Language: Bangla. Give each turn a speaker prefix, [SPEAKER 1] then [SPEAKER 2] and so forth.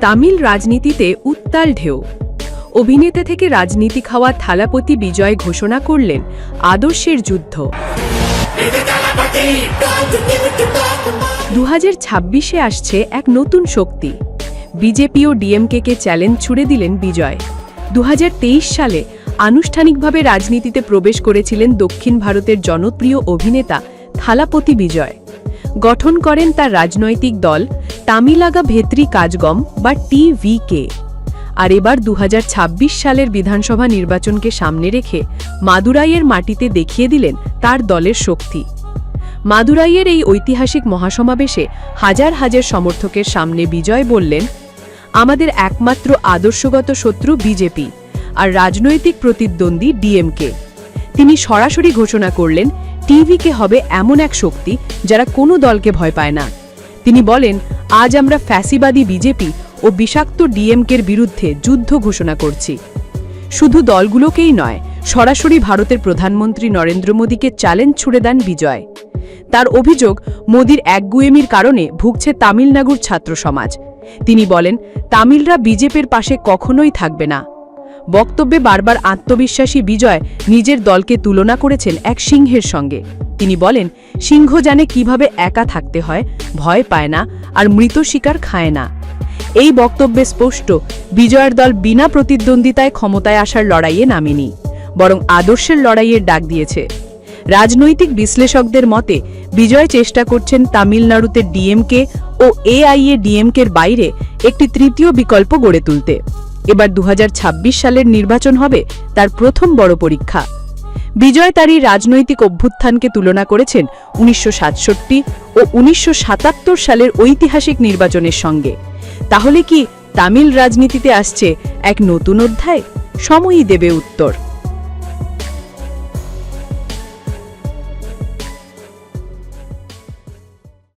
[SPEAKER 1] তামিল রাজনীতিতে উত্তাল ঢেউ। অভিনেতা থেকে রাজনীতি খাওয়া থালাপতি বিজয় ঘোষণা করলেন আদর্শের যুদ্ধ। 2026-এ আসছে এক নতুন শক্তি। বিজেপি ও ডিএমকে চ্যালেঞ্জ ছুড়ে দিলেন বিজয়। 2023 সালে আনুষ্ঠানিকভাবে রাজনীতিতে প্রবেশ করেছিলেন দক্ষিণ ভারতের জনপ্রিয় অভিনেতা থালাপতি বিজয়। গঠন করেন তার রাজনৈতিক দল তামিলাগা ভেত্রি কাজগম বা টিভিকে। আর এবার 2026 সালের বিধানসভা নির্বাচনকে সামনে রেখে মাদুরাইয়ের মাটিতে দেখিয়ে দিলেন তার দলের শক্তি। মাদুরাইয়ের এই ঐতিহাসিক মহাসমাবেশে হাজার হাজার সমর্থকের সামনে বিজয় বললেন, আমাদের একমাত্র আদর্শগত শত্রু বিজেপি আর রাজনৈতিক প্রতিদ্বন্দ্বী ডিএমকে। তিনি সরাসরি ঘোষণা করলেন, টিভিকে হবে এমন এক শক্তি যারা কোনো দলকে ভয় পায় না। তিনি বলেন, আজ আমরা ফ্যাসিবাদী বিজেপি ও বিষাক্ত ডিএমকের বিরুদ্ধে যুদ্ধ ঘোষণা করছি। শুধু দলগুলোকেই নয়, সরাসরি ভারতের প্রধানমন্ত্রী নরেন্দ্র মোদীকে চ্যালেঞ্জ ছুড়ে দেন বিজয়। তার অভিযোগ, মোদীর একগুঁয়েমির কারণে ভুগছে তামিলনাড়ুর ছাত্র সমাজ। তিনি বলেন, তামিলরা বিজেপির পাশে কখনোই থাকবে না। বক্তব্যে বারবার আত্মবিশ্বাসী বিজয় নিজের দলকে তুলনা করেছেন এক সিংহের সঙ্গে। তিনি বলেন, সিংহ জানে কিভাবে একা থাকতে হয়, ভয় পায় না আর মৃত শিকার খায় না। এই বক্তব্যে স্পষ্ট, বিজয়ের দল বিনা প্রতিদ্বন্দ্বিতায় ক্ষমতায় আসার লড়াইয়ে নামেনি, বরং আদর্শের লড়াইয়ের ডাক দিয়েছে। রাজনৈতিক বিশ্লেষকদের মতে বিজয় চেষ্টা করছেন তামিলনাড়ুতে ডিএমকে ও এআইএডিএমকের বাইরে একটি তৃতীয় বিকল্প গড়ে তুলতে। এবার 2026 সালের নির্বাচন হবে তার প্রথম বড় পরীক্ষা। বিজয় তার এই রাজনৈতিক অভ্যুত্থানকে তুলনা করেছেন 1967 ও 1977 সালের ঐতিহাসিক নির্বাচনের সঙ্গে। তাহলে কি তামিল রাজনীতিতে আসছে এক নতুন অধ্যায়? সময়ই দেবে উত্তর।